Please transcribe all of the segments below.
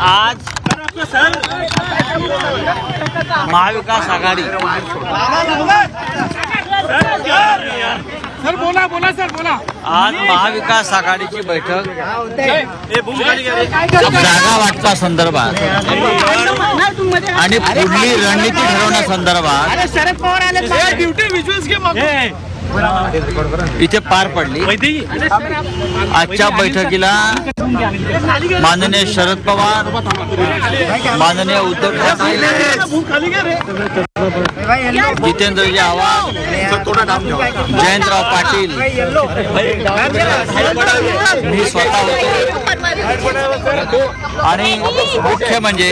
आज महाविकास आघाड़ी सर बोला सर बोला। आज महाविकास आघाडीची बैठक जागा वाटपा संदर्भात आणि पुढली रणनीती ठरवण्यासंदर्भात शरद पवार आले ड्यूटी विज्युअल्स के इथे पार पडली। आजच्या बैठकीला माननीय शरद पवार, माननीय उद्धव ठाकरे, जितेंद्रजी आव्हाड, जयंतराव पाटील, मी स्वतः होतो आणि मुख्य म्हणजे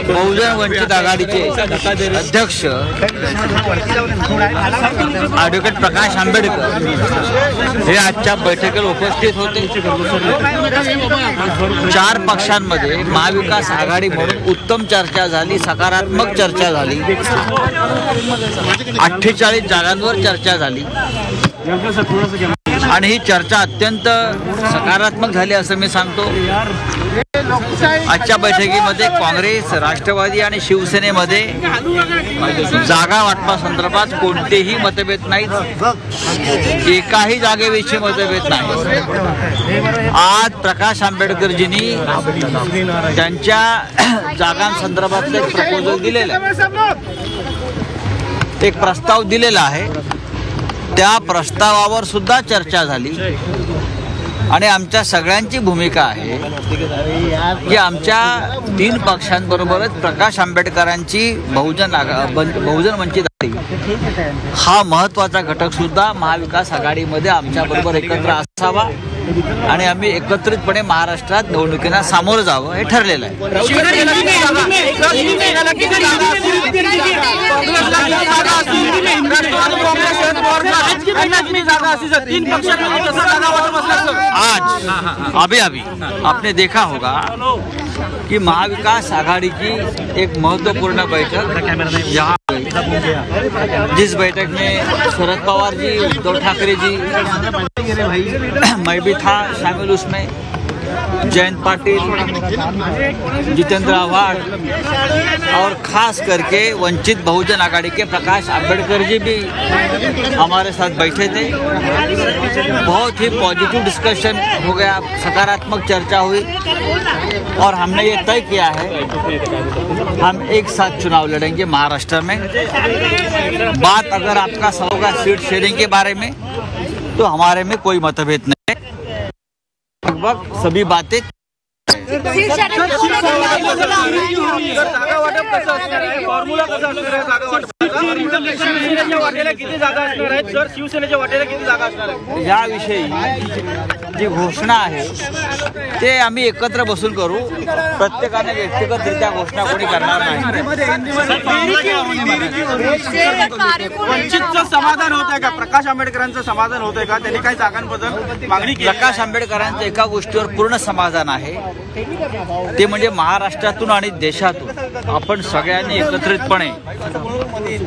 बहुजन वंचित आघाडीचे अध्यक्ष ॲडव्होकेट प्रकाश आंबेडकर हे आजच्या बैठकीला उपस्थित होते। 4 पक्षांमध्ये महाविकास आघाडी म्हणून उत्तम चर्चा झाली, सकारात्मक चर्चा झाली, 48 जागांवर चर्चा झाली आणि ही चर्चा अत्यंत सकारात्मक झाली असं मी सांगतो। आजच्या बैठकीमध्ये काँग्रेस, राष्ट्रवादी आणि शिवसेनेमध्ये जागा वाटपा संदर्भात कोणतेही मतभेद नाहीत, एकाही जागेविषयी मतभेद नाही। आज प्रकाश आंबेडकरजींनी त्यांच्या जागांसंदर्भातलं एक प्रपोजल दिलेलं आहे, एक प्रस्ताव दिलेला आहे। त्या प्रस्तावावर सुद्धा चर्चा झाली आणि आमच्या सगळ्यांची भूमिका आहे की आमच्या 3 पक्षांबरोबरच प्रकाश आंबेडकरांची बहुजन वंचित आघाडी हा महत्त्वाचा घटक सुद्धा महाविकास आघाडीमध्ये आमच्याबरोबर एकत्र असावा आणि आम्ही एकत्रितपणे महाराष्ट्रात निवडणुकीला सामोरं जावं हे ठरलेलं आहे। आज अभी आपने देखा होगा कि महाविकास आघाड़ी की एक महत्वपूर्ण बैठक यहाँ जिस बैठक में शरद पवार जी, उद्धव ठाकरे जी, मैं भी था शामिल उसमें, जयंत पाटिल, जितेंद्र आव्हाड और खास करके वंचित बहुजन आघाड़ी के प्रकाश आंबेडकर जी भी हमारे साथ बैठे थे। बहुत ही पॉजिटिव डिस्कशन हो गया, सकारात्मक चर्चा हुई और हमने ये तय किया है हम एक साथ चुनाव लड़ेंगे महाराष्ट्र में। बात अगर आपका होगा सीट शेयरिंग के बारे में तो हमारे में कोई मतभेद नहीं है, लगभग सभी बातें याविषयी जी घोषणा आहे ते आम्ही एकत्र बसून करू। प्रत्येकाने व्यक्तिगतरित्या घोषणा कोणी करणार नाही। वंचितचं समाधान होत आहे का? प्रकाश आंबेडकरांचं समाधान होत आहे का? त्यांनी काही जागांबद्दल मागणी केली? प्रकाश आंबेडकरांचं एका गोष्टीवर पूर्ण समाधान आहे, ते म्हणजे महाराष्ट्रातून आणि देशातून आपण सगळ्यांनी एकत्रितपणे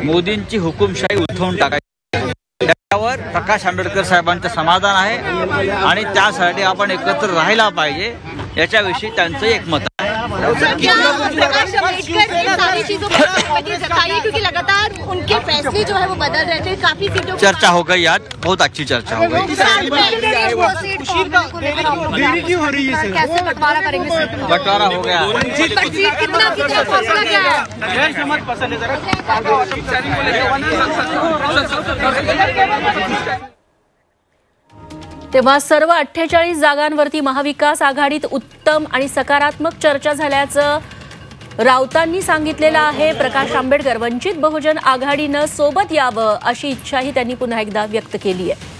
मोदींची हुकुमशाही उठवून टाकायची, त्यावर प्रकाश आंबेडकर साहेबांचं समाधान आहे आणि त्यासाठी आपण एकत्र राहायला पाहिजे याच्याविषयी त्यांचं एक मत आहे। प्रकाश आंबेडकर सारी चीजों पर जताइए क्योंकि लगातार उनके फैसले जो है वो बदल रहे थे, काफी सीटों चर्चा हो गई, आज बहुत अच्छी चर्चा हो गई। कैसे बंटवारा करेंगे? बंटवारा हो गया, कितना फैसला क्या है? तेव्हा सर्व 48 जागांवरती महाविकास आघाडीत उत्तम आणि सकारात्मक चर्चा झाल्याचं राऊतांनी सांगितलेलं आहे। प्रकाश आंबेडकर वंचित बहुजन आघाडीनं सोबत यावं अशी इच्छाही त्यांनी पुन्हा एकदा व्यक्त केली आहे।